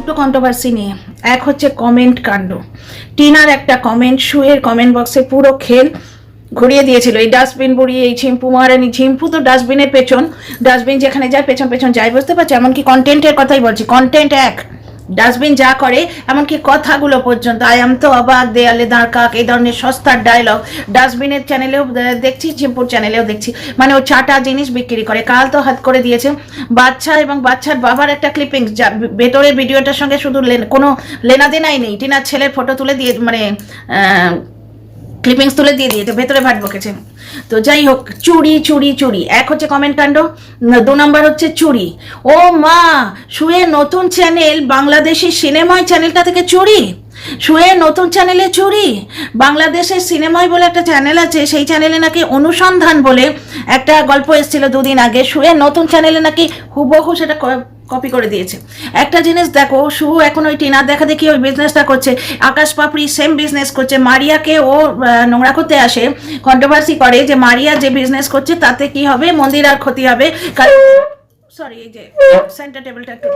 দুটো কন্ট্রোভার্সি নিয়ে। এক হচ্ছে কমেন্ট কাণ্ড। টিনার একটা কমেন্ট শুয়ের কমেন্ট বক্সে পুরো খেল ঘুরিয়ে দিয়েছিল। এই ডাস্টবিন বুড়িয়ে এই ঝিম্পু মহারানী, ঝিম্পু তো ডাস্টবিনের পেছন, ডাস্টবিন যেখানে যায় পেছন পেছন যায়, বুঝতে পারছো? এমনকি কন্টেন্টের কথাই বলছি, কন্টেন্ট এক, ডাস্টবিন যা করে এমনকি কথাগুলো পর্যন্ত। আই এম তো অবাক, দেয়ালে দাঁড় কাক, এই ধরনের সস্তার ডায়লগ ডাস্টবিনের চ্যানেলেও দেখছি, ঝিম্পুর চ্যানেলেও দেখছি। মানে ও চাটা জিনিস বিক্রি করে। কাল তো হাত করে দিয়েছে বাচ্চা এবং বাচ্চার বাবার একটা ক্লিপিংস, যা ভেতরের ভিডিওটার সঙ্গে শুধু কোনো লেনাদেনাই নেই। টিনার ছেলের ফটো তুলে দিয়ে মানে ক্লিপিংস তুলে দিয়ে দিয়েছে, ভেতরে ভাট বকেছে। তো যাই হোক, চুরি চুরি চুরি এক হচ্ছে কমেন্ট কাণ্ড, 2 নম্বর হচ্ছে চুরি। ও মা, শুয়ে নতুন চ্যানেল, বাংলাদেশি সিনেমায় চ্যানেলটা থেকে চুরি, শুয়ে নতুন চ্যানেলে চুরি। বাংলাদেশের সিনেমায় বলে একটা চ্যানেল আছে, সেই চ্যানেলে নাকি অনুসন্ধান বলে একটা গল্প এসেছিল 2 দিন আগে, শুয়ে নতুন চ্যানেলে নাকি হুবহু সেটা কপি করে দিয়েছে। একটা জিনিস দেখো, শু এখন ওই টিনার দেখা দেখি ওই বিজনেসটা করছে, আকাশ পাপড়ি সেম বিজনেস করছে। মারিয়াকে ও নোংরা করতে আসে, কন্ট্রোভার্সি করে যে মারিয়া যে বিজনেস করছে তাতে কি হবে, মন্দিরার ক্ষতি হবে। সরি, এই যে সেন্টার টেবিলটা একটু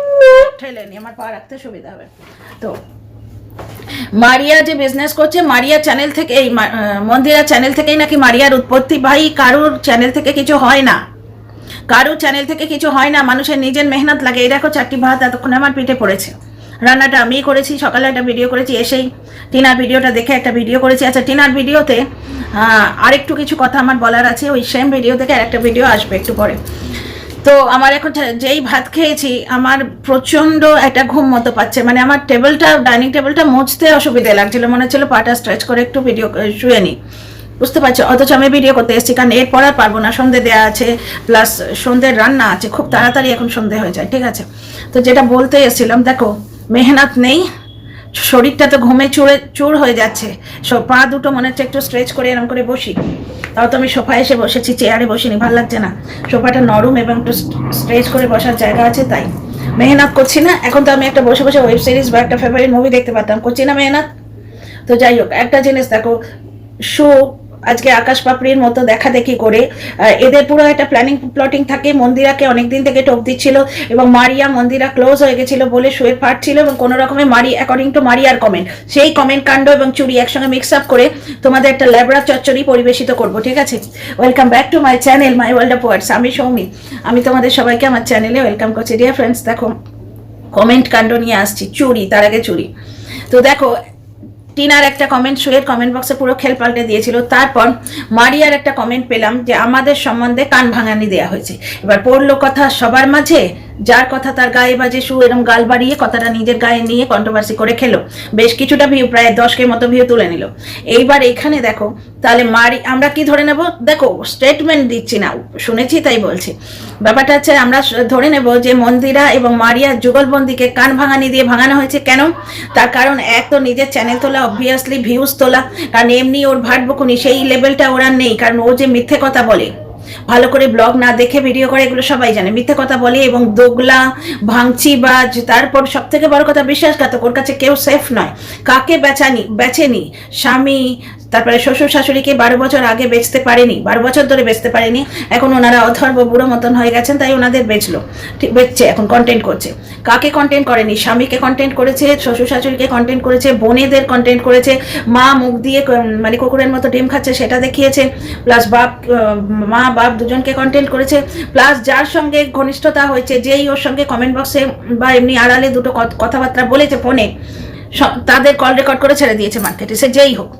ঠেলে নি, আমার পা রাখতে সুবিধা হবে। তো মারিয়া যে বিজনেস করছে, মারিয়া চ্যানেল থেকে, এই মন্দিরা চ্যানেল থেকেই নাকি মারিয়ার উৎপত্তি। ভাই, কারোর চ্যানেল থেকে কিছু হয় না, কারো চ্যানেল থেকে কিছু হয় না, মানুষের নিজের মেহনত লাগে। এই দেখো 4টি ভাত এতক্ষণ আমার পিঠে পড়েছে, রান্নাটা আমিই করেছি, সকালে একটা ভিডিও করেছি, এসেই টিনার ভিডিওটা দেখে একটা ভিডিও করেছি। আচ্ছা, টিনার ভিডিওতে আরেকটু কিছু কথা আমার বলার আছে, ওই সেম ভিডিও থেকে আরেকটা ভিডিও আসবে একটু পরে। তো আমার এখন যেই ভাত খেয়েছি আমার প্রচণ্ড একটা ঘুম মতো পাচ্ছে, মানে আমার টেবিলটা, ডাইনিং টেবিলটা মুছতে অসুবিধা লাগছিল, মনে হচ্ছিল পাটা স্ট্রেচ করে একটু ভিডিও শুয়ে নিই, বুঝতে পারছো? অথচ আমি ভিডিও করতে এসেছি, কারণ এরপর আর পারবো না, সন্ধে দেওয়া আছে, প্লাস সন্ধ্যের রান্না আছে, খুব তাড়াতাড়ি এখন সন্ধে হয়ে যায়, ঠিক আছে? তো যেটা বলতে এসেছিলাম, দেখো মেহনত নেই, শরীরটা তো ঘুমে চুর হয়ে যাচ্ছে, পা দুটো মনে হচ্ছে একটু স্ট্রেচ করে এরকম করে বসি, তাও তো আমি সোফায় এসে বসেছি, চেয়ারে বসিনি, ভালো লাগছে না, সোফাটা নরম এবং একটু স্ট্রেচ করে বসার জায়গা আছে, তাই মেহনত করছি না। এখন তো আমি একটা বসে বসে ওয়েব সিরিজ বা একটা ফেভারিট মুভি দেখতে পারতাম, করছি না মেহনত। তো যাই হোক, একটা জিনিস দেখো, শো আজকে আকাশ পাপড়ির মতো দেখা দেখি করে, এদের পুরো একটা প্লটিং থাকে। মন্দিরাকে অনেকদিন থেকে টোপ দিচ্ছিল এবং মারিয়া মন্দিরা ক্লোজ হয়ে গেছিল বলে শোয়ের পার্ট ছিল, এবং কোনো রকমের অ্যাকর্ডিং টু মারিয়ার কমেন্ট, সেই কমেন্ট কাণ্ড এবং চুরি একসঙ্গে মিক্স আপ করে তোমাদের একটা ল্যাবড়া চচ্চড়ি পরিবেশিত করব, ঠিক আছে? Welcome back to my channel, my world of words. আমি সৌমি, আমি তোমাদের সবাইকে আমার চ্যানেলে ওয়েলকাম করছি। ডিয়ার ফ্রেন্ডস, দেখো কমেন্ট কাণ্ড নিয়ে আসছি, চুরি, তার আগে চুরি। তো দেখো, টিনার একটা কমেন্ট শুয়ের কমেন্ট বক্সে পুরো খেল পাল্টে দিয়েছিল। তারপর মারিয়ার একটা কমেন্ট পেলাম যে আমাদের সম্বন্ধে কান ভাঙানি দেওয়া হয়েছে। এবার পড়লো কথা সবার মাঝে, যার কথা তার গায়ে বাজে, শু এরম গাল বাড়িয়ে কথাটা নিজের গায়ে নিয়ে কন্ট্রোভার্সি করে খেলো, বেশ কিছুটা ভিউ, প্রায় 10K মতো ভিউ তুলে নিল। এইবার এখানে দেখো, তাহলে আমরা কি ধরে নেব? দেখো, স্টেটমেন্ট দিচ্ছি না, শুনেছি তাই বলছি। ব্যাপারটা হচ্ছে আমরা ধরে নেব যে মন্দিরা এবং মারিয়া যুগলবন্দিকে কান ভাঙানি দিয়ে ভাঙানো হয়েছে। কেন? তার কারণ এক তো নিজের চ্যানেল তোলা, অবভিয়াসলি ভিউজ তোলা, কারণ এমনি ওর ভাট বকুনি সেই লেভেলটা ওরা নেই, কারণ ও যে মিথ্যে কথা বলে, ভালো করে ব্লগ না দেখে ভিডিও করে, এগুলো সবাই জানে, মিথ্যে কথা বলে এবং দোগলা ভাঙচিবাজ। তারপর সব থেকে বড় কথা, বিশ্বাসঘাতক, ওর কাছে কেউ সেফ নয়। কাকে বেচেনি? স্বামী, তারপরে শ্বশুর শাশুড়িকে 12 বছর আগে বেচতে পারেনি, 12 বছর ধরে বেচতে পারেনি, এখন ওনারা অথর্ব বুড়ো মতন হয়ে গেছেন, তাই ওনাদের বেচলো, ঠিক বেচছে, এখন কন্টেন্ট করছে। কাকে কন্টেন্ট করেনি? স্বামীকে কন্টেন্ট করেছে, শ্বশুর শাশুড়িকে কন্টেন্ট করেছে, বোনেদের কন্টেন্ট করেছে, মা মুখ দিয়ে মানে কুকুরের মতো ডিম খাচ্ছে সেটা দেখিয়েছে, প্লাস মা বাপ দুজনকে কন্টেন্ট করেছে, প্লাস যার সঙ্গে ঘনিষ্ঠতা হয়েছে, যেই ওর সঙ্গে কমেন্ট বক্সে বা এমনি আড়ালে দুটো কথাবার্তা বলেছে ফোনে, তাদের কল রেকর্ড করে ছেড়ে দিয়েছে মার্কেটে, সে যেই হোক।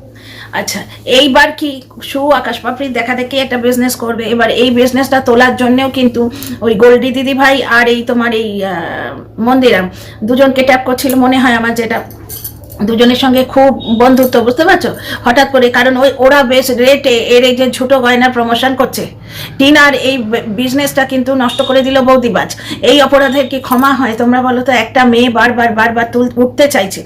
আচ্ছা, এইবার কি শু আকাশ পাপড়ির দেখা দেখি একটা বিজনেস করবে। এবার এই বিজনেসটা তোলার জন্যও কিন্তু ওই গোল্ডি দিদি ভাই আর এই তোমার এই মন্দিরা দুজনকে ট্যাপ করছিল মনে হয় আমার, যেটা দুজনের সঙ্গে খুব বন্ধুত্ব, বুঝতে পারছো? হঠাৎ করে, কারণ ওরা বেশ রেটে এর এই যে ছোটো গয়নার প্রমোশন করছে। টিনার এই বিজনেসটা কিন্তু নষ্ট করে দিল বৌদিবাজ। এই অপরাধের কি ক্ষমা হয়? তোমরা বলো তো, একটা মেয়ে বারবার উঠতে চাইছে,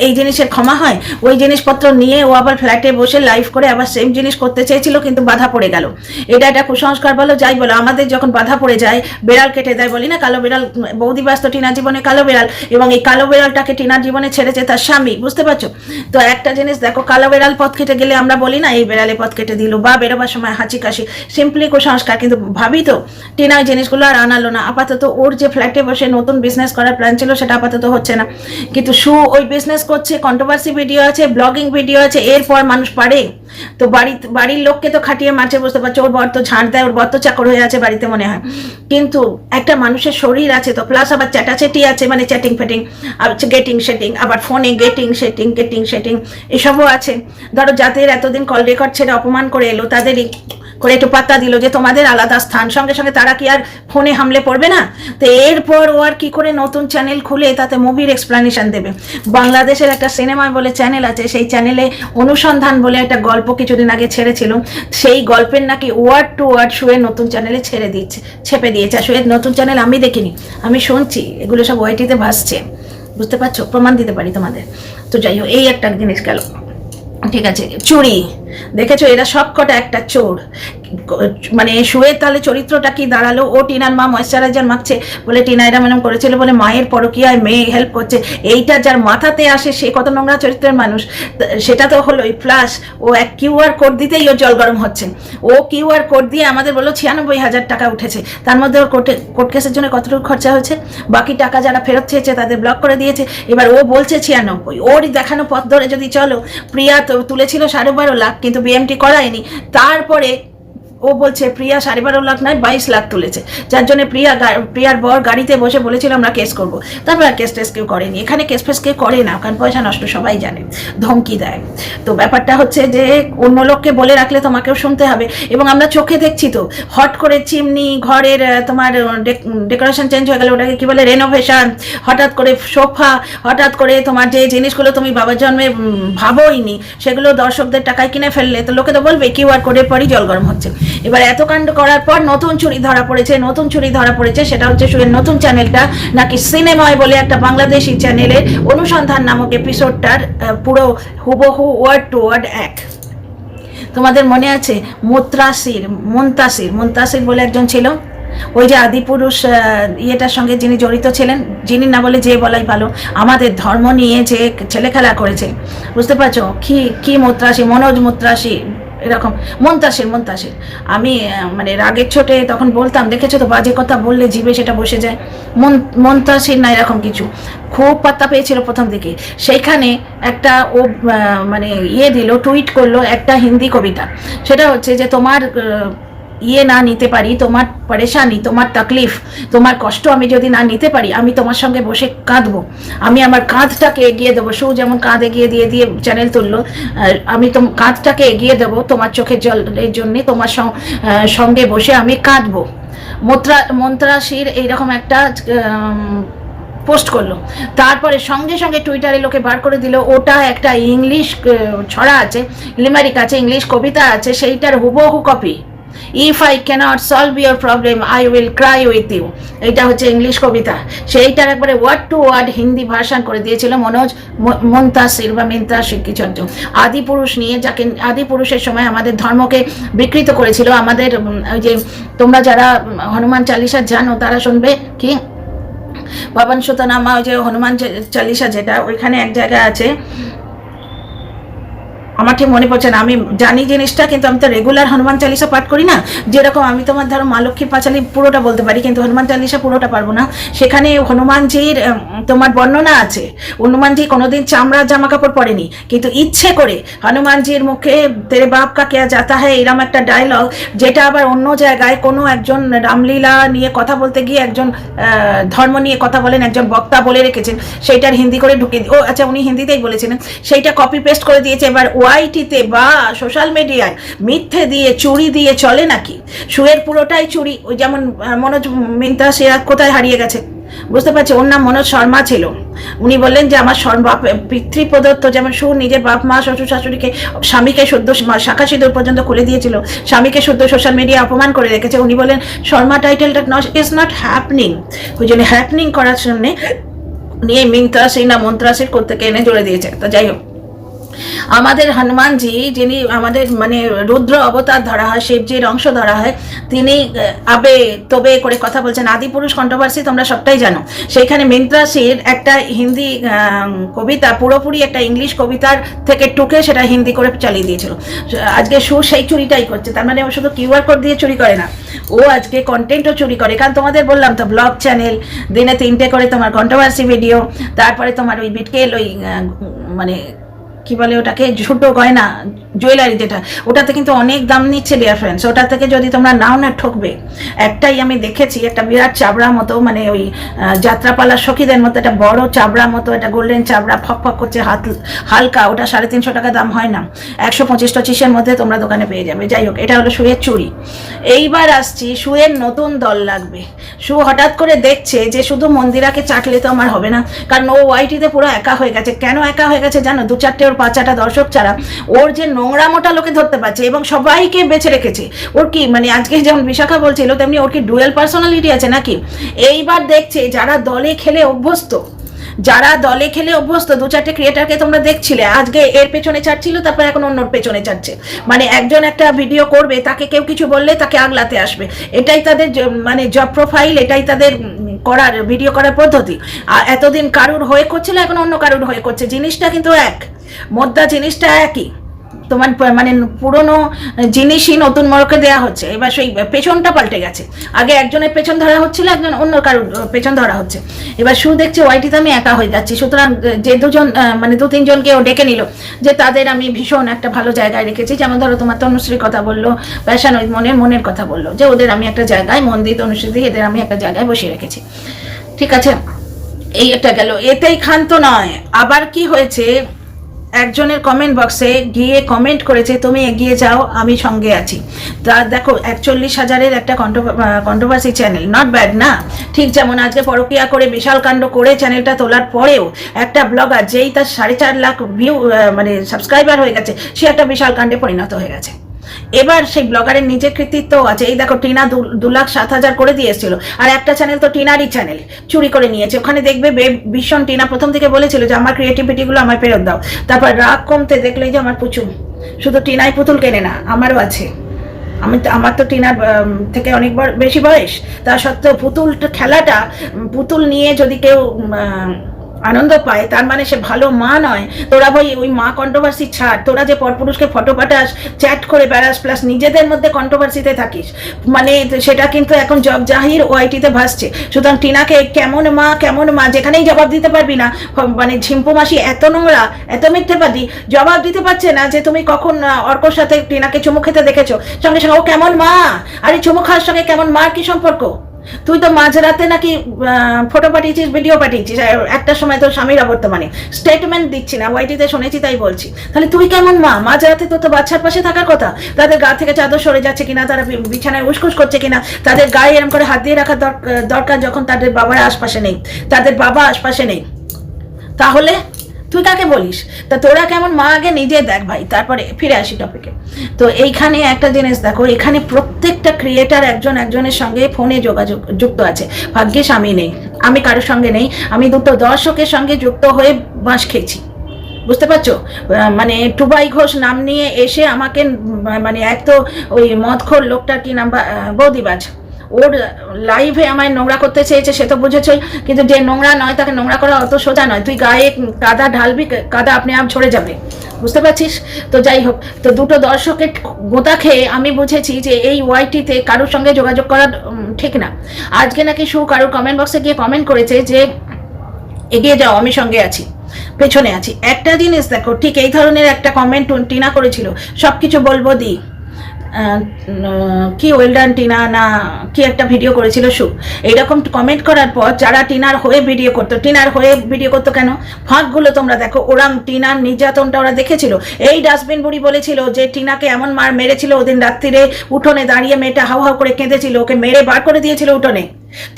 এই জিনিসের ক্ষমা হয়? ওই জিনিসপত্র নিয়ে ও আবার ফ্ল্যাটে বসে লাইভ করে আবার সেম জিনিস করতে চেয়েছিল, কিন্তু বাধা পড়ে গেল। এটা একটা কুসংস্কার বলো, যাই বলো, আমাদের যখন বাধা পড়ে যায়, বেড়াল কেটে দেয় বলি না, কালো বেড়াল, বৌদিবাজ তো টিনার জীবনে কালো বেড়াল, এবং এই কালো বেড়ালটাকে টিনার জীবনে ছেড়েছে তার স্বামী। আমি, বুঝতে পারছো? তো একটা জিনিস দেখো, কালো বেড়াল পথ কেটে গেলে আমরা বলি না এই বেড়ালে পথ কেটে দিল, বা বেরোবার সময় হাঁচি কাশি, সিম্পলি কুসংস্কার। কিন্তু ভাবি তো টিনা ওই জিনিসগুলো আর আনালো না। আপাতত ওর যে ফ্ল্যাটে বসে নতুন বিজনেস করার প্ল্যান ছিল সেটা আপাতত হচ্ছে না, কিন্তু ওই বিজনেস করছে, কন্ট্রোভার্সি ভিডিও আছে, ব্লগিং ভিডিও আছে, এরপর মানুষ পারে তো বাড়ির লোককে তো খাটিয়ে মারছে, বুঝতে পারছো? ওর বর তো ঝাঁট দেয়, ওর বর তো চাকর হয়ে আছে বাড়িতে মনে হয়, কিন্তু একটা মানুষের শরীর আছে তো, প্লাস আবার চ্যাটাচেটি আছে, মানে চ্যাটিং ফেটিং, গেটিং সেটিং, আবার ফোনে গেটিং সেটিং এসবও আছে। ধরো যাদের এতদিন কল রেকর্ড ছেড়ে অপমান করে এলো তাদেরই করে একটু পাত্তা দিল যে তোমাদের আলাদা স্থান, সঙ্গে সঙ্গে তারা কি আর ফোনে হামলে পড়বে না? তো এরপর ও আর কি করে নতুন চ্যানেল খুলে তাতে মুভির এক্সপ্লানেশন দেবে? বাংলাদেশের একটা সিনেমা বলে চ্যানেল আছে, সেই চ্যানেলে অনুসন্ধান বলে একটা গল্প কিছুদিন আগে ছেড়েছিল, সেই গল্পের নাকি ওয়ার্ড টু ওয়ার্ড শুয়ে নতুন চ্যানেলে ছেপে দিয়েছে। আর শুয়ের নতুন চ্যানেল আমি দেখিনি, আমি শুনছি, এগুলো সব ওয়াইটিতে ভাসছে, বুঝতে পারছো? প্রমাণ দিতে পারি তোমাদের। তো যাই হোক, এই একটা জিনিস গেল, ঠিক আছে। চুরি দেখেছো, এরা সব কটা একটা চোর। মানে শুয়ের তাহলে চরিত্রটা কি দাঁড়ালো? ও টিনার মা ময়েশ্চারাইজার মাখছে বলে টিনা এরা ম্যাডাম করেছিল বলে মায়ের পরকীয়ায় মেয়ে হেল্প করছে, এইটা যার মাথাতে আসে সে কত নোংরা চরিত্রের মানুষ, সেটা তো হলোই। প্লাস ও এক কিউআর কোড দিতেই ওর জল গরম হচ্ছে। ও কিউআর কোড দিয়ে আমাদের বললো 96,000 টাকা উঠেছে, তার মধ্যে ওর কোর্ট কেসের জন্য কতটুকু খরচা হয়েছে, বাকি টাকা যারা ফেরত চেয়েছে তাদের ব্লক করে দিয়েছে। এবার ও বলছে 96, ওরই দেখানো পথ ধরে যদি চলো, প্রিয়া তো তুলেছিল 12.5 লাখ কিন্তু বিএমটি করায়নি, তারপরে ও বলছে প্রিয়া 12.5 লাখ নয় 22 লাখ তুলেছে, যার জন্য প্রিয়ার বর গাড়িতে বসে বলেছিল আমরা কেস করবো। তারপর কেস টেস কেউ করেনি, এখানে কেস ফেস কেউ করে না, কারণ পয়সা নষ্ট সবাই জানে, ধমকি দেয়। তো ব্যাপারটা হচ্ছে যে অন্য লোককে বলে রাখলে তোমাকেও শুনতে হবে, এবং আমরা চোখে দেখছি তো, হট করে চিমনি ঘরের তোমার ডেকোরেশন চেঞ্জ হয়ে গেল, ওটাকে কি বলে রেনোভেশন, হঠাৎ করে সোফা, হঠাৎ করে তোমার যে জিনিসগুলো তুমি বাবার জন্মে ভাবোইনি সেগুলো দর্শকদের টাকায় কিনে ফেললে, তো লোকে তো বলবে কিউআর কোডের পরই জল গরম হচ্ছে। এবার এত কাণ্ড করার পর নতুন চুরি ধরা পড়েছে, সেটা হচ্ছে শুয়ে নতুন চ্যানেলটা নাকি সিনেমায় বলে একটা বাংলাদেশি চ্যানেলের অনুসন্ধান নামক এপিসোডটার পুরো হুবহু ওয়ার্ড টু ওয়ার্ড এক। তোমাদের মনে আছে মুনতাসির বলে একজন ছিল, ওই যে আদিপুরুষ ইয়েটার সঙ্গে যিনি জড়িত ছিলেন, যিনি না বলে যে বলাই ভালো, আমাদের ধর্ম নিয়ে যে ছেলে খেলা করেছে, বুঝতে পারছো? কি মনোজ মুত্রাসি এরকম মুনতাসির। আমি মানে রাগের ছোটে তখন বলতাম, দেখেছো তো বাজে কথা বললে জিভে সেটা বসে যায়, মুনতাসির না এরকম কিছু, খুব পাত্তা পেয়েছিল প্রথম দিকে। সেইখানে একটা ও মানে টুইট করলো একটা হিন্দি কবিতা, সেটা হচ্ছে যে তোমার না নিতে পারি, তোমার পরেশানি, তোমার তাকলিফ, তোমার কষ্ট আমি যদি না নিতে পারি, আমি তোমার সঙ্গে বসে কাঁদবো, আমি আমার কাঁধটাকে এগিয়ে দেবো। যেমন কাঁধ এগিয়ে দিয়ে চ্যানেল তুললো, আমি কাঁধটাকে এগিয়ে দেবো তোমার চোখের জলের জন্যে, তোমার সঙ্গে বসে আমি কাঁদবো। মন্ত্রাসির এইরকম একটা পোস্ট করলো, তারপরে সঙ্গে সঙ্গে টুইটারে লোকে বার করে দিল ওটা একটা ইংলিশ ছড়া আছে, লিমারিক আছে, ইংলিশ কবিতা আছে, সেইটার হুবহু copy. If I cannot solve your problem I will cry with you, এইটা হচ্ছে ইংলিশ কবিতা, সেইটার একবারে word to word Hindi version করে দিয়েছিল মুনতাসির বা মিন্তাসির কিছু একজন। আদিপুরুষ নিয়ে, যাকে আদিপুরুষের সময় আমাদের ধর্মকে বিকৃত করেছিল। আমাদের ওই যে তোমরা যারা হনুমান চালিসা জানো তারা শুনবে কি ভবন সুতনামা, ওই যে হনুমান চালিসা যেটা, ওইখানে এক জায়গায় আছে, আমার ঠিক মনে পড়ছে না, আমি জানি জিনিসটা কিন্তু আমি তো রেগুলার হনুমান চালিসা পাঠ করি না। যেরকম আমি তোমার ধরো মা লক্ষ্মীর পাঁচালী পুরোটা বলতে পারি, কিন্তু হনুমান চালিসা পুরোটা পারবো না। সেখানে হনুমানজির তোমার বর্ণনা আছে, হনুমানজি কোনোদিন চামড়ার জামা কাপড় পরেনি, কিন্তু ইচ্ছে করে হনুমানজির মুখে তেরে বাপ কা কেয়া যাতা হ্যায় এরম একটা ডায়লগ, যেটা আবার অন্য জায়গায় কোনো একজন রামলীলা নিয়ে কথা বলতে গিয়ে একজন ধর্ম নিয়ে কথা বলেন একজন বক্তা বলে রেখেছেন, সেইটার হিন্দি করে ঢুকিয়ে ও আচ্ছা উনি হিন্দিতেই বলেছিলেন, সেইটা কপি পেস্ট করে দিয়েছে। এবার ওয়াইটিতে বা সোশ্যাল মিডিয়ায় মিথ্যে দিয়ে চুরি দিয়ে চলে নাকি? শুয়ের পুরোটাই চুরি। ওই যেমন মনোজ মিন্তাসির কোথায় হারিয়ে গেছে বুঝতে পারছি, ওর নাম মনোজ শর্মা ছিল। উনি বললেন যে আমার পিতৃপ্রদত্ত, যেমন নিজের বাপ মা শ্বশুর শাশুড়িকে স্বামীকে শুদ্ধ শাখা সিঁদুর পর্যন্ত খুলে দিয়েছিল, স্বামীকে শুদ্ধ সোশ্যাল মিডিয়া অপমান করে রেখেছে। উনি বলেন শর্মা টাইটেলটা ইজ নট হ্যাপনিং, ওই জন্য হ্যাপনিং করার জন্য নিয়ে মিন্তাসির না মন্ত্রাসির করতে এনে জুড়ে দিয়েছে। তো যাই হোক, আমাদের হনুমানজি, যিনি আমাদের মানে রুদ্র অবতার ধরা হয়, শিবজির অংশ ধরা হয়, তিনি আবে তবে করে কথা বলছেন। আদিপুরুষ কন্ট্রোভার্সি তোমরা সবটাই জানো। সেইখানে মিন্ত্রাসির একটা হিন্দি কবিতা পুরোপুরি একটা ইংলিশ কবিতার থেকে টুকে সেটা হিন্দি করে চালিয়ে দিয়েছিল। আজকে সু সেই চুরিটাই করছে। তার মানে ও শুধু কিউআর কোড দিয়ে চুরি করে না, ও আজকে কন্টেন্টও চুরি করে। কারণ তোমাদের বললাম তো, ব্লগ চ্যানেল, দিনে 3টে করে তোমার কন্ট্রোভার্সি ভিডিও, তারপরে তোমার ওই বিটকেল, ওই মানে কি বলে ওটাকে, ঝুটো গয়না জুয়েলারি যেটা, ওটাতে কিন্তু অনেক দাম নিচ্ছে ডিয়ার ফ্রেন্ডস। ওটা থেকে যদি তোমরা নাও না ঠকবে। একটাই আমি দেখেছি, একটা বিরাট চাবড়া মতো, মানে ওই যাত্রাপালার সখীদের মতো একটা বড় চাবড়া মতো, একটা গোল্ডেন চাবড়া, ফক ফক করছে, হালকা, ওটা 350 টাকা দাম হয় না, 125-25-এর মধ্যে তোমরা দোকানে পেয়ে যাবে। যাই হোক, এটা হলো শুয়ের চুরি। এইবার আসছি, শুয়ের নতুন দল লাগবে। শু হঠাৎ করে দেখছে যে শুধু মন্দিরাকে চাটলে তো আমার হবে না, কারণ ও ওয়াইটিতে পুরো একা হয়ে গেছে। কেন একা হয়ে গেছে জানো? 2-4টে ওর 5-6টা দর্শক ছাড়া ওর যে নোংরা মোটা লোকে ধরতে পারছে এবং সবাইকে বেছে রেখেছে। ওর কি মানে আজকে যেমন বিশাখা বলছিল, তেমনি ওর কি ডুয়েল পার্সোনালিটি আছে নাকি? এইবার দেখছে যারা দলে খেলে অভ্যস্ত, 2-4টে ক্রিয়েটারকে তোমরা দেখছিলে, আজকে এর পেছনে ছাড়ছিল, তারপর এখন অন্যর পেছনে ছাড়ছে। মানে একজন একটা ভিডিও করবে, তাকে কেউ কিছু বললে তাকে আগলাতে আসবে। এটাই তাদের মানে জব প্রোফাইল, এটাই তাদের করার ভিডিও করার পদ্ধতি। আর এতদিন কারুর হয়ে করছিল, এখন অন্য কারুর হয়ে করছে। জিনিসটা কিন্তু এক, মোদ্দা জিনিসটা একই। তোমার মানে পুরনো জিনিসই নতুন মোড়কে দেওয়া হচ্ছে। এবার সেই পেছনটা পাল্টে গেছে। আগে একজনের পেছন ধরা হচ্ছিল, একজন অন্য কারোর পেছন ধরা হচ্ছে। এবার শু দেখছে ওয়াইটিতে আমি একা হয়ে যাচ্ছি, সুতরাং যে দুজন মানে 2-3জনকে ও ডেকে নিল, যে তাদের আমি ভীষণ একটা ভালো জায়গায় রেখেছি। যেমন ধরো তোমার তনুশ্রীর কথা বললো, প্যাশন ওই মনের কথা বললো, যে ওদের আমি একটা জায়গায়, মন্দির, তনুশ্রী, এদের আমি একটা জায়গায় বসিয়ে রেখেছি। ঠিক আছে, এই একটা গেল। এতেই ক্ষান্ত নয়, আবার কি হয়েছে, একজনের কমেন্ট বক্সে গিয়ে কমেন্ট করেছে, তুমি এগিয়ে যাও, আমি সঙ্গে আছি। তা দেখো, 41,000-এর একটা কন্ট্রোভার্সি চ্যানেল, নট ব্যাড না? ঠিক যেমন আজকে পরকিয়া করে বিশাল কাণ্ড করে চ্যানেলটা তোলার পরেও একটা ব্লগার, যেই তার 4.5 লাখ ভিউ মানে সাবস্ক্রাইবার হয়ে গেছে, সে একটা বিশাল কাণ্ডে পরিণত হয়ে গেছে। এবার সেই ব্লগারের নিজের কৃতিত্ব আছে। এই দেখো, টিনা 2,07,000 করে দিয়ে এসেছিল, আর একটা চ্যানেল তো টিনারই চ্যানেল চুরি করে নিয়েছে। ওখানে দেখবে ভীষণ, টিনা প্রথম থেকে বলেছিল যে আমার ক্রিয়েটিভিটিগুলো আমায় ফেরত দাও। তারপর রাগ কমতে দেখলেই যে আমার পুচু, শুধু টিনাই পুতুল কেনে না, আমারও আছে। আমার তো টিনার থেকে অনেক বেশি বয়স, তা সত্ত্বেও পুতুল খেলাটা, পুতুল নিয়ে যদি কেউ আনন্দ পায়, তার মানে সে ভালো মা নয়। তোরা ভাই ওই মা কন্ট্রোভার্সি ছাড়, তোরা যে পরপুরুষকে ফটো পাঠাস, চ্যাট করে বেড়াস, প্লাস নিজেদের মধ্যে কন্ট্রোভার্সিতে থাকিস, মানে সেটা কিন্তু এখন জব জাহির ওআইটিতে ভাসছে। সুতরাং টিনাকে কেমন মা যেখানেই জবাব দিতে পারবি না, মানে ঝিম্পু মাসি এত নোংরা, এত মিথ্যেবাদী, জবাব দিতে পারছে না যে তুমি কখন অর্কর সাথে টিনাকে চুমু খেতে দেখেছো, সঙ্গে সঙ্গে ও কেমন মা। আর এই চুমু খাওয়ার সঙ্গে কেমন মার কি সম্পর্ক? তুই তো মাঝরাতে নাকি ফটো পাঠিয়েছিস, ভিডিও পাঠিয়েছিস, একটা সময় তোর স্বামীরা বর্তমানে স্টেটমেন্ট দিচ্ছি না, ওয়াইটিতে শুনেছি তাই বলছি। তাহলে তুই কেমন মা? মাঝরাতে তো বাচ্চার পাশে থাকার কথা। তাদের গা থেকে চাদর সরে যাচ্ছে কিনা, তারা বিছানায় উসকুস করছে কিনা, তাদের গায়ে এরকম করে হাত দিয়ে রাখার দরকার যখন তাদের বাবার আশপাশে নেই, তাদের বাবা আশপাশে নেই। তাহলে তুই কাকে বলিস? তা তোরা কেমন মা আগে নিজে দেখ ভাই, তারপরে ফিরে আসি টপিকে। তো এইখানে একটা জিনিস দেখো, এখানে প্রত্যেকটা ক্রিয়েটার একজনের সঙ্গে ফোনে যোগাযোগ যুক্ত আছে। ভাগ্যিস আমি নেই, আমি কারোর সঙ্গে নেই। আমি 2টো দর্শকের সঙ্গে যুক্ত হয়ে বাঁশ খেয়েছি, বুঝতে পারছো? মানে টুবাই ঘোষ নাম নিয়ে এসে আমাকে, মানে এক তো ওই মদখোর লোকটার কি নাম, বৌদিবাজ, ওর লাইভে আমায় নোংরা করতে চেয়েছে, সে তো বুঝেছই। কিন্তু যে নোংরা নয় তাকে নোংরা করা অত সোজা নয়। তুই গায়ে কাদা ঢালবি, কাদা আপনি আপ ঝরে যাবে, বুঝতে পারছিস? তো যাই হোক, তো 2টো দর্শকের গোতা খেয়ে আমি বুঝেছি যে এই ওয়াইটিতে কারোর সঙ্গে যোগাযোগ করা ঠিক না। আজকে নাকি শু কারোর কমেন্ট বক্সে গিয়ে কমেন্ট করেছে যে এগিয়ে যাও, আমি সঙ্গে আছি, পেছনে আছি। একটা জিনিস দেখো, ঠিক এই ধরনের একটা কমেন্ট টিনা করেছিল, সবকিছু বলবো দি, কি ওয়েলডান টিনা না কি একটা ভিডিও করেছিল শু। এইরকম কমেন্ট করার পর যারা টিনার হয়ে ভিডিও করতো কেন? ফাঁকগুলো তোমরা দেখো, ওরা টিনার নির্যাতনটা ওরা দেখেছিল। এই ডাস্টবিন বুড়ি বলেছিল যে টিনাকে এমন মার মেরেছিল, ওদিন রাত্রিরে উঠোনে দাঁড়িয়ে মেয়েটা হাউ হাউ করে কেঁদেছিল, ওকে মেরে বার করে দিয়েছিল উঠোনে।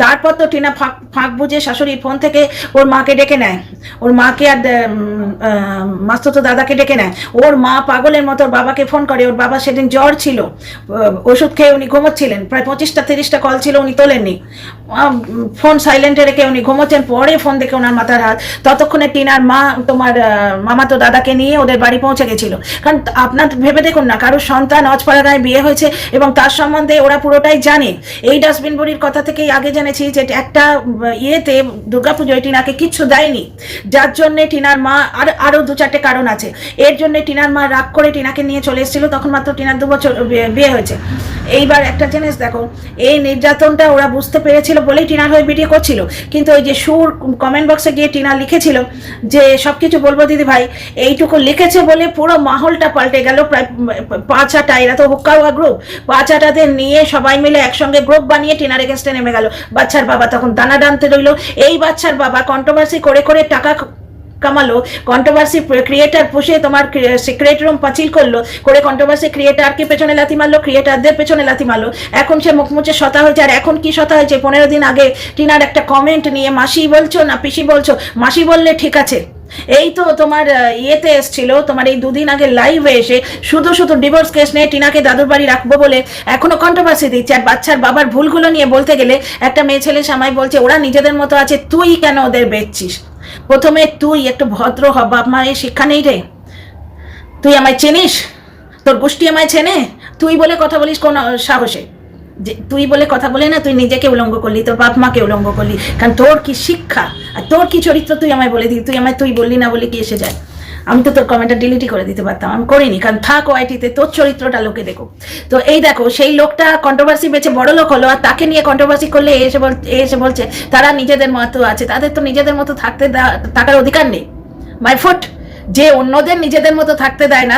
তারপর তো টিনা ফাঁক বুঝে শাশুড়ির ফোন থেকে ওর মাকে ডেকে নেয়, ওর মাকে আর মাস্তুতো দাদাকে ডেকে নেয়। ওর মা পাগলের মতো ওর বাবাকে ফোন করে। ওর বাবা সেদিন জ্বর ছিল, ওষুধ খেয়ে উনি ঘুমোচ্ছিলেন, প্রায় 25-30টা কল ছিল, উনি তোলেননি, ফোন সাইলেন্টে রেখে উনি ঘুমোচ্ছেন। পরে ফোন দেখে ওনার মাথার হাত। ততক্ষণে টিনার মা তোমার মামাতো দাদাকে নিয়ে ওদের বাড়ি পৌঁছে গেছিল। কারণ আপনার ভেবে দেখুন না, কারোর সন্তান অজপাড়াগাঁয়ে বিয়ে হয়েছে এবং তার সম্বন্ধে ওরা পুরোটাই জানে। এই ডাস্টবিন বুড়ির কথা থেকেই আগে জেনেছি যে একটা ইয়েতে দুর্গাপুজোয় টিনাকে কিচ্ছু দেয়নি, যার জন্যে টিনার মা আরও 2-4টে কারণ আছে। এর জন্যে টিনার মা রাগ করে টিনাকে নিয়ে চলে এসেছিল। তখন মাত্র টিনার 2 বছর বিয়ে হয়েছে। এইবার একটা জিনিস দেখো, এই নির্যাতনটা ওরা বুঝতে পেরেছিল বলেই টিনার হয়ে ভিডিও করছিল। কিন্তু ওই যে সুর কমেন্ট বক্সে গিয়ে টিনা লিখেছিল যে সব কিছু বলবো দিদি ভাই, এইটুকু লিখেছে বলে পুরো মাহলটা পাল্টে গেল। প্রায় 5-6টা, এরা তো হুক্কা হুয়া গ্রুপ, 5-6টাদের নিয়ে সবাই মিলে একসঙ্গে গ্রুপ বানিয়ে টিনার এগেনস্টে নেমে গেল। বাচ্চার বাবা তখন দানা টানতে রইল। এই বাচ্চার বাবা কন্ট্রোভার্সি করে করে টাকা কামালো, কন্ট্রোভার্সি ক্রিয়েটার পুষে তোমার সিক্রেট রুম পাঁচিল করলো, করে কন্ট্রোভার্সি ক্রিয়েটারকে পেছনে লাথি মারলো, ক্রিয়েটারদের পেছনে লাথি মারলো। এখন সে মুখ মুছে শতা হয়েছে। আর এখন কি শতা হয়েছে? 15 দিন আগে টিনার একটা কমেন্ট নিয়ে মাসি বলছো না পিসি বলছো, মাসি বললে ঠিক আছে। এই তো তোমার ইয়েতে এসছিল, তোমার এই 2 দিন আগে লাইভে এসে শুধু শুধু ডিভোর্স কেস নিয়ে টিনাকে দাদুর বাড়ি রাখবো বলে এখনো কন্ট্রোভার্সি দিচ্ছে। আর বাচ্চার বাবার ভুলগুলো নিয়ে বলতে গেলে একটা মেয়ে ছেলে সামাই বলছে ওরা নিজেদের মতো আছে, তুই কেন ওদের বেচছিস? প্রথমে তুই একটু ভদ্র হ, বাপ মায়ের শিক্ষা নেই রে? তুই আমায় চিনিস? তোর গোষ্ঠী আমায় চেনে? তুই বলে কথা বলিস কোন সাহসে? যে তুই বলে কথা বলে না, তুই নিজেকে উলঙ্গ করলি, তোর বাপ মাকে উলঙ্গ করলি। কারণ তোর কি শিক্ষা আর তোর কি চরিত্র তুই আমায় বলে দিই। তুই আমায় তুই বললি না বলে কি এসে যায়? আমি তো তোর কমেন্টটা ডিলিটই করে দিতে পারতাম, আমি করিনি। কারণ থাক ওআইটিতে, তোর চরিত্রটা লোকে দেখো। তো এই দেখো, সেই লোকটা কন্ট্রোভার্সি বেঁচে বড় লোক হলো, আর তাকে নিয়ে কন্ট্রোভার্সি করলে এসে বলছে তারা নিজেদের মতো আছে। তাদের তো নিজেদের মতো থাকার অধিকার নেই। My foot. যে অন্যদের নিজেদের মতো থাকতে দেয় না,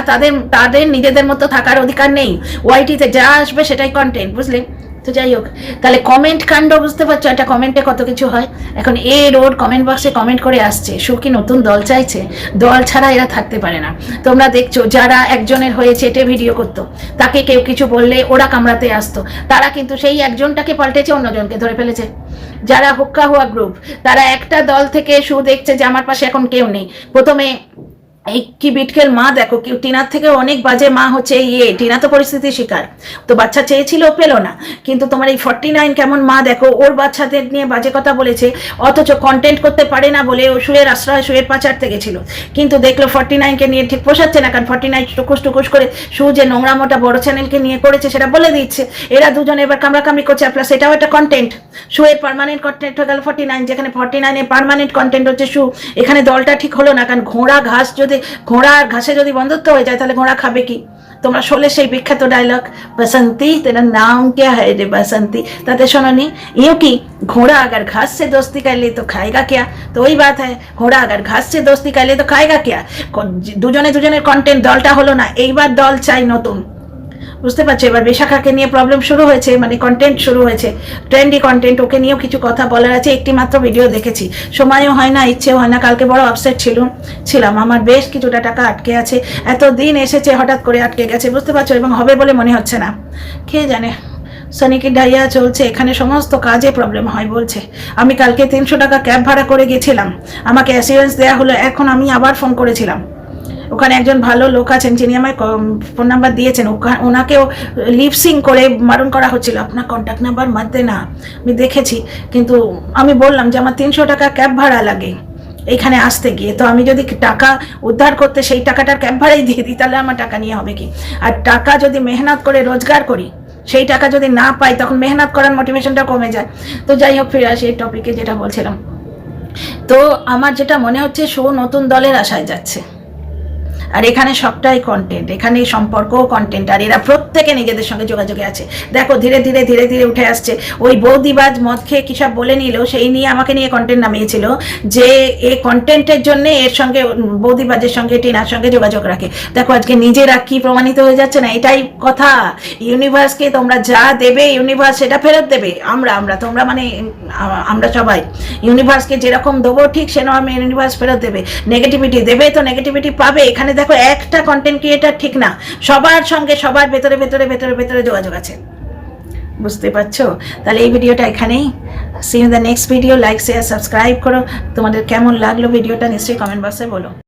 তাদের নিজেদের মতো থাকার অধিকার নেই। ওআইটিতে যা আসবে সেটাই কন্টেন্ট, বুঝলে? তো যাই হোক, তাহলে কমেন্ট কাণ্ড বুঝতে পারছো, একটা কমেন্টে কত কিছু হয়। এখন ওর কমেন্ট বক্সে কমেন্ট করে আসছে কি নতুন দল চাইছে, দল ছাড়া এরা থাকতে পারে না। তোমরা দেখছো যারা একজনের হয়ে চেটে ভিডিও করতো, তাকে কেউ কিছু বললে ওরা কামড়াতে আসতো, তারা কিন্তু সেই একজনটাকে পাল্টেছে, অন্যজনকে ধরে ফেলেছে। যারা হুক্কা হুয়া গ্রুপ, তারা একটা দল থেকে দেখছে যে আমার পাশে এখন কেউ নেই। প্রথমে এই কি বিটকেল মা দেখো, কেউ টিনার থেকে অনেক বাজে মা হচ্ছে। টিনা তো পরিস্থিতির শিকার, তো বাচ্চা চেয়েছিল পেল না। কিন্তু তোমার এই 49 কেমন মা দেখো, ওর বাচ্চাদের নিয়ে বাজে কথা বলেছে, অথচ কন্টেন্ট করতে পারে না বলে ও শুয়ের আশ্রয়, শুয়ের পাচারতে গেছিল। কিন্তু দেখলো 49কে নিয়ে ঠিক পোষাচ্ছে না, কারণ 49 টুকুস করে যে নোংরামোটা বড় চ্যানেলকে নিয়ে করেছে সেটা বলে দিচ্ছে। এরা দুজনে এবার কামড়াকামড়ি করছে, প্লাস এটাও একটা কন্টেন্ট। শুয়ের পার্মানেন্ট কন্টেন্ট হয়ে গেল 49, যেখানে 49 এর পার্মানেন্ট কন্টেন্ট হচ্ছে এখানে দলটা ঠিক হলো না। কারণ ঘোড়া আর ঘাসে যদি বন্ধুত্ব হয়ে যায়, তাহলে ঘোড়া খাবে কি? তোমরা শোলে সেই বিখ্যাত ডায়লগ, बसंती तेरा नाम क्या है रे बसंती, তাতে শোনোনি? ইউ কি ঘোড়া अगर घास से दोस्ती कर ले तो खाएगा क्या? तो वही बात है, ঘোড়া अगर घास से दोस्ती कर ले तो खाएगा क्या? দুজনের কন্টেন্ট, দলটা হলো না। এইবার দল চাই নতুন, বুঝতে পারছো? এবার বিশাখাকে নিয়ে প্রবলেম শুরু হয়েছে, মানে কন্টেন্ট শুরু হয়েছে, ট্রেন্ডি কন্টেন্ট। ওকে নিয়েও কিছু কথা বলার আছে। একটি মাত্র ভিডিও দেখেছি, সময়ও হয় না, ইচ্ছেও হয় না। কালকে বড় আপসেট ছিলাম, আমার বেশ কিছুটা টাকা আটকে আছে। এত দিন এসেছে, হঠাৎ করে আটকে গেছে, বুঝতে পারছো? এবং হবে বলে মনে হচ্ছে না। কে জানে, সনিকি ডাইয়া চলছে, এখানে সমস্ত কাজে প্রবলেম হয় বলছে। আমি কালকে 300 টাকা ক্যাব ভাড়া করে গেছিলাম, আমাকে অ্যাসিওরেন্স দেওয়া হলো। এখন আমি আবার ফোন করেছিলাম, ওখানে একজন ভালো লোক আছেন যিনি আমায় ফোন নাম্বার দিয়েছেন, ওনাকেও লিপসিং করে মারণ করা হচ্ছিল, আপনার কন্ট্যাক্ট নাম্বার মত দে না। আমি দেখেছি, কিন্তু আমি বললাম যে আমার 300 টাকা ক্যাব ভাড়া লাগে এইখানে আসতে গিয়ে। তো আমি যদি টাকা উদ্ধার করতে সেই টাকাটার ক্যাব ভাড়াই দিয়ে দিই, তাহলে আমার টাকা নিয়ে হবে কি? আর টাকা যদি মেহনত করে রোজগার করি, সেই টাকা যদি না পাই, তখন মেহনত করার মোটিভেশনটা কমে যায়। তো যাই হোক, ফিরে আসি এই টপিকে, যেটা বলছিলাম। তো আমার যেটা মনে হচ্ছে, নতুন দলের আশায় যাচ্ছে। আর এখানে সবটাই কন্টেন্ট, এখানে সম্পর্কও কন্টেন্ট। আর এরা প্রত্যেকে নিজেদের সঙ্গে যোগাযোগে আছে। দেখো ধীরে ধীরে উঠে আসছে। ওই বৌদিবাজ মদ খেয়ে কী সব বলে নিল, সেই নিয়ে আমাকে নিয়ে কন্টেন্ট নামিয়েছিল যে এই কন্টেন্টের জন্য এর সঙ্গে, বৌদিবাজের সঙ্গে, টিনার সঙ্গে যোগাযোগ রাখে। দেখো আজকে নিজেরা কি প্রমাণিত হয়ে যাচ্ছে না? এটাই কথা। ইউনিভার্সকে তোমরা যা দেবে, ইউনিভার্স সেটা ফেরত দেবে। তোমরা মানে আমরা সবাই ইউনিভার্সকে যেরকম দেবো, ঠিক সেরকম ইউনিভার্স ফেরত দেবে। নেগেটিভিটি দেবে তো নেগেটিভিটি পাবে। এখানে দেখো একটা কন্টেন্ট ক্রিয়েটার ঠিক না, সবার সঙ্গে সবার ভেতরে যোগাযোগ আছে। বুঝতে পারছো? তাহলে এই ভিডিওটা এখানেই। See in the next video. Like share subscribe করো। তোমাদের কেমন লাগলো ভিডিওটা নিশ্চয়ই কমেন্ট বক্সে বলো।